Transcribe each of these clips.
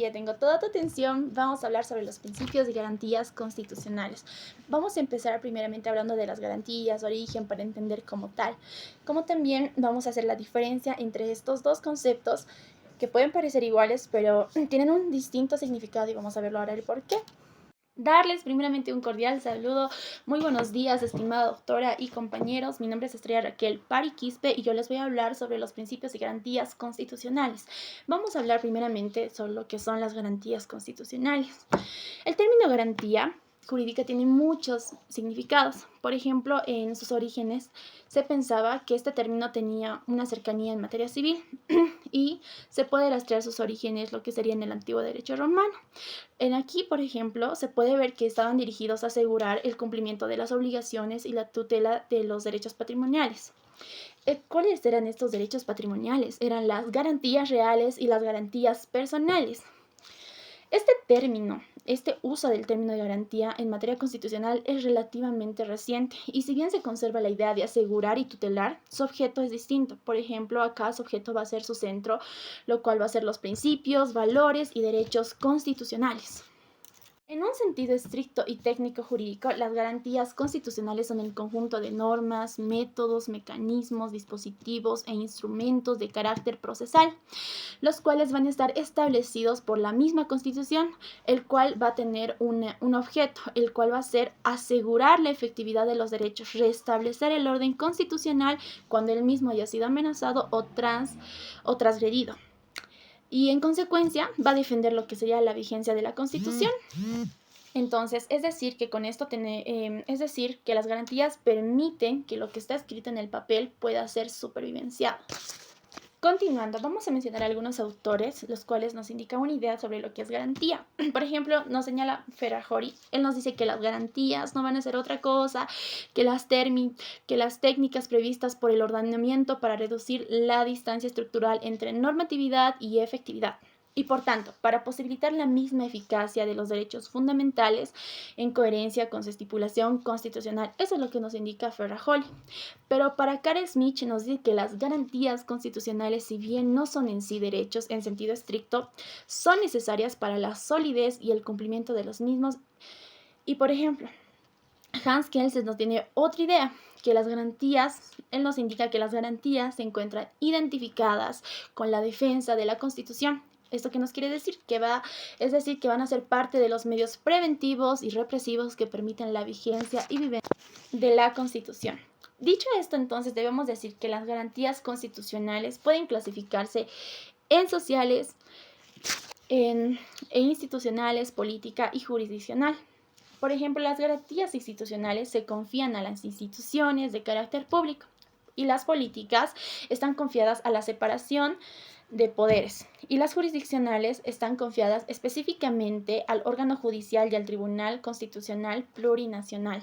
aquí ya tengo toda tu atención. Vamos a hablar sobre los principios y garantías constitucionales. Vamos a empezar primeramente hablando de las garantías, origen, para entender como tal. Como también vamos a hacer la diferencia entre estos dos conceptos que pueden parecer iguales, pero tienen un distinto significado y vamos a verlo ahora el por qué. Darles primeramente un cordial saludo. Muy buenos días, estimada doctora y compañeros. Mi nombre es Estrella Raquel Pari Quispe y yo les voy a hablar sobre los principios y garantías constitucionales. Vamos a hablar primeramente sobre lo que son las garantías constitucionales. El término garantía jurídica tiene muchos significados. Por ejemplo, en sus orígenes se pensaba que este término tenía una cercanía en materia civil y se puede rastrear sus orígenes, lo que sería en el antiguo derecho romano. En aquí, por ejemplo, se puede ver que estaban dirigidos a asegurar el cumplimiento de las obligaciones y la tutela de los derechos patrimoniales. ¿Cuáles eran estos derechos patrimoniales? Eran las garantías reales y las garantías personales. Este uso del término de garantía en materia constitucional es relativamente reciente y si bien se conserva la idea de asegurar y tutelar, su objeto es distinto. Por ejemplo, acá su objeto va a ser su centro, lo cual va a ser los principios, valores y derechos constitucionales. En un sentido estricto y técnico jurídico, las garantías constitucionales son el conjunto de normas, métodos, mecanismos, dispositivos e instrumentos de carácter procesal, los cuales van a estar establecidos por la misma Constitución, el cual va a tener un objeto, el cual va a ser asegurar la efectividad de los derechos, restablecer el orden constitucional cuando el mismo haya sido amenazado o transgredido. Y en consecuencia va a defender lo que sería la vigencia de la Constitución. Entonces, es decir, que con esto que las garantías permiten que lo que está escrito en el papel pueda ser supervivenciado. Continuando, vamos a mencionar algunos autores, los cuales nos indican una idea sobre lo que es garantía. Por ejemplo, nos señala Ferrajoli. Él nos dice que las garantías no van a ser otra cosa que las técnicas previstas por el ordenamiento para reducir la distancia estructural entre normatividad y efectividad. Y por tanto, para posibilitar la misma eficacia de los derechos fundamentales en coherencia con su estipulación constitucional. Eso es lo que nos indica Ferrajoli. Pero para Carl Schmitt nos dice que las garantías constitucionales, si bien no son en sí derechos en sentido estricto, son necesarias para la solidez y el cumplimiento de los mismos. Y por ejemplo, Hans Kelsen nos tiene otra idea, que las garantías, él nos indica que las garantías se encuentran identificadas con la defensa de la Constitución. ¿Esto qué nos quiere decir? Es decir, que van a ser parte de los medios preventivos y represivos que permiten la vigencia y vivencia de la Constitución. Dicho esto, entonces, debemos decir que las garantías constitucionales pueden clasificarse en sociales, en institucionales, política y jurisdiccional. Por ejemplo, las garantías institucionales se confían a las instituciones de carácter público y las políticas están confiadas a la separación de poderes y las jurisdiccionales están confiadas específicamente al órgano judicial y al Tribunal Constitucional Plurinacional.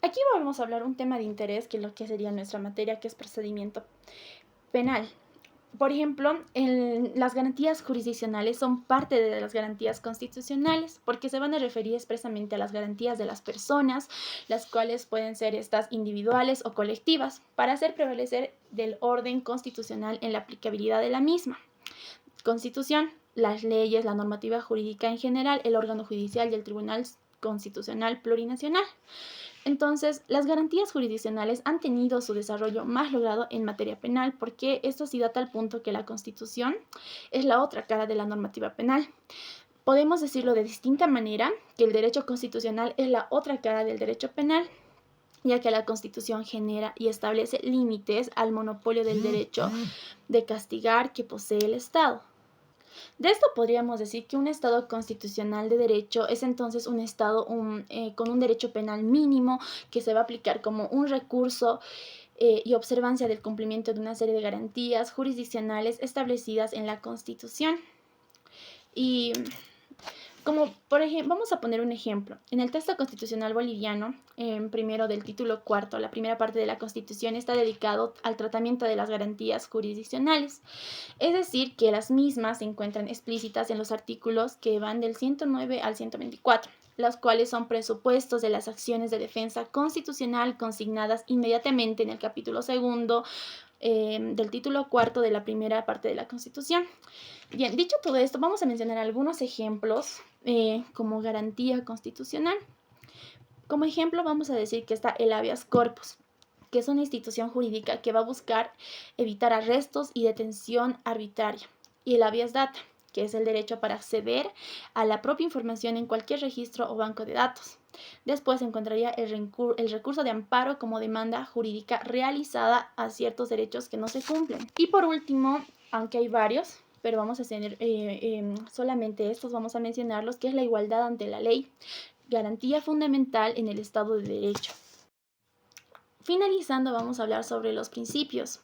Aquí vamos a hablar un tema de interés, que es lo que sería nuestra materia, que es procedimiento penal. Por ejemplo, las garantías jurisdiccionales son parte de las garantías constitucionales porque se van a referir expresamente a las garantías de las personas, las cuales pueden ser estas individuales o colectivas, para hacer prevalecer del orden constitucional en la aplicabilidad de la misma. Constitución, las leyes, la normativa jurídica en general, el órgano judicial y el Tribunal Constitucional Plurinacional. Entonces, las garantías jurisdiccionales han tenido su desarrollo más logrado en materia penal porque esto ha sido a tal punto que la Constitución es la otra cara de la normativa penal. Podemos decirlo de distinta manera, que el derecho constitucional es la otra cara del derecho penal, ya que la Constitución genera y establece límites al monopolio del derecho de castigar que posee el Estado. De esto podríamos decir que un Estado constitucional de derecho es entonces un Estado con un derecho penal mínimo que se va a aplicar como un recurso y observancia del cumplimiento de una serie de garantías jurisdiccionales establecidas en la Constitución. Y como por ejemplo, vamos a poner un ejemplo. En el texto constitucional boliviano, primero del título cuarto, la primera parte de la Constitución está dedicado al tratamiento de las garantías jurisdiccionales. Es decir, que las mismas se encuentran explícitas en los artículos que van del 109 al 124, los cuales son presupuestos de las acciones de defensa constitucional consignadas inmediatamente en el capítulo segundo, del título cuarto de la primera parte de la Constitución. Bien, dicho todo esto, vamos a mencionar algunos ejemplos como garantía constitucional. Como ejemplo, vamos a decir que está el habeas corpus, que es una institución jurídica que va a buscar evitar arrestos y detención arbitraria. Y el habeas data, que es el derecho para acceder a la propia información en cualquier registro o banco de datos. Después se encontraría el recurso de amparo como demanda jurídica realizada a ciertos derechos que no se cumplen. Y por último, aunque hay varios, pero vamos a tener solamente estos, vamos a mencionarlos, que es la igualdad ante la ley, garantía fundamental en el Estado de Derecho. Finalizando, vamos a hablar sobre los principios.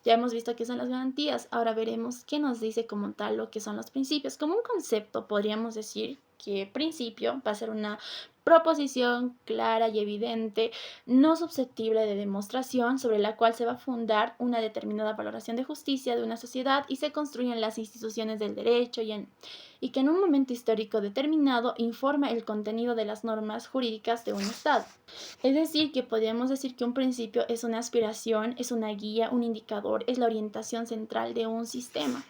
Ya hemos visto qué son las garantías, ahora veremos qué nos dice como tal lo que son los principios. Como un concepto, podríamos decir que principio va a ser una proposición clara y evidente, no susceptible de demostración, sobre la cual se va a fundar una determinada valoración de justicia de una sociedad y se construyen las instituciones del derecho y que en un momento histórico determinado informa el contenido de las normas jurídicas de un Estado. Es decir, que podríamos decir que un principio es una aspiración, es una guía, un indicador, es la orientación central de un sistema.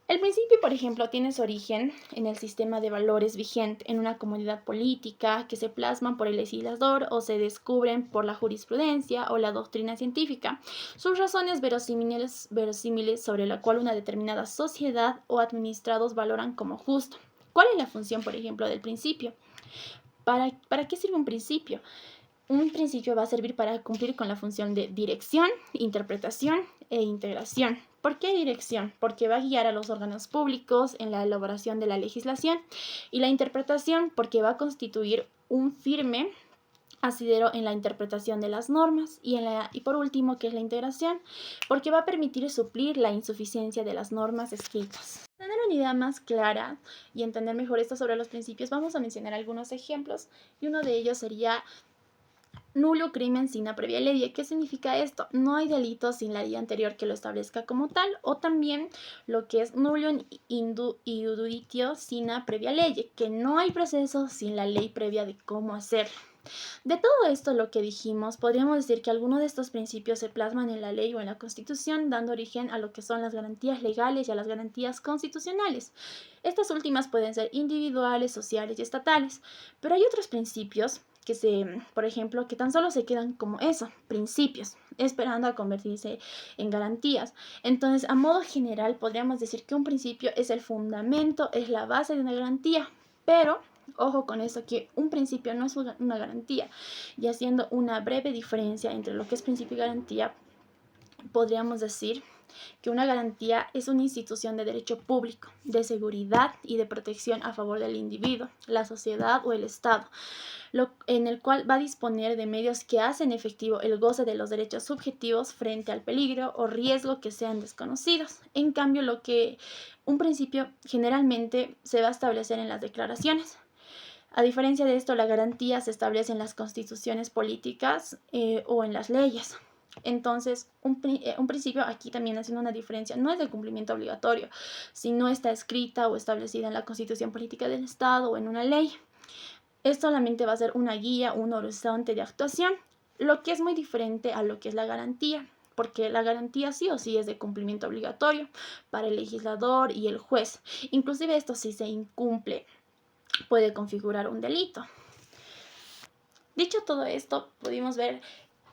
El principio, por ejemplo, tiene su origen en el sistema de valores vigente en una comunidad política que se plasman por el legislador o se descubren por la jurisprudencia o la doctrina científica. Sus razones verosímiles sobre la cual una determinada sociedad o administrados valoran como justo. ¿Cuál es la función, por ejemplo, del principio? ¿Para qué sirve un principio? Un principio va a servir para cumplir con la función de dirección, interpretación e integración. ¿Por qué dirección? Porque va a guiar a los órganos públicos en la elaboración de la legislación, y la interpretación porque va a constituir un firme asidero en la interpretación de las normas, y por último, que es la integración, porque va a permitir suplir la insuficiencia de las normas escritas. Para tener una idea más clara y entender mejor esto sobre los principios, vamos a mencionar algunos ejemplos, y uno de ellos sería nulo crimen sine previa ley. ¿Qué significa esto? No hay delito sin la ley anterior que lo establezca como tal, o también lo que es nullum iuditio sine previa ley, que no hay proceso sin la ley previa de cómo hacerlo. De todo esto lo que dijimos, podríamos decir que algunos de estos principios se plasman en la ley o en la Constitución, dando origen a lo que son las garantías legales y a las garantías constitucionales. Estas últimas pueden ser individuales, sociales y estatales, pero hay otros principios por ejemplo, que tan solo se quedan como eso, principios, esperando a convertirse en garantías. Entonces, a modo general, podríamos decir que un principio es el fundamento, es la base de una garantía, pero ojo con eso, que un principio no es una garantía, y haciendo una breve diferencia entre lo que es principio y garantía, podríamos decir que una garantía es una institución de derecho público, de seguridad y de protección a favor del individuo, la sociedad o el Estado, en el cual va a disponer de medios que hacen efectivo el goce de los derechos subjetivos frente al peligro o riesgo que sean desconocidos. En cambio, lo que un principio generalmente se va a establecer en las declaraciones. A diferencia de esto, la garantía se establece en las constituciones políticas o en las leyes. Entonces, un principio, aquí también haciendo una diferencia, no es de cumplimiento obligatorio, si no está escrita o establecida en la Constitución Política del Estado o en una ley. Esto solamente va a ser una guía, un horizonte de actuación, lo que es muy diferente a lo que es la garantía, porque la garantía sí o sí es de cumplimiento obligatorio para el legislador y el juez. Inclusive esto, si se incumple, puede configurar un delito. Dicho todo esto, pudimos ver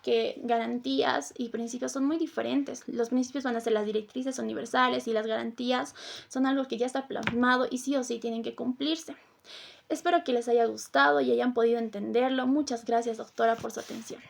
que garantías y principios son muy diferentes. Los principios van a ser las directrices universales y las garantías son algo que ya está plasmado y sí o sí tienen que cumplirse. Espero que les haya gustado y hayan podido entenderlo. Muchas gracias, doctora, por su atención.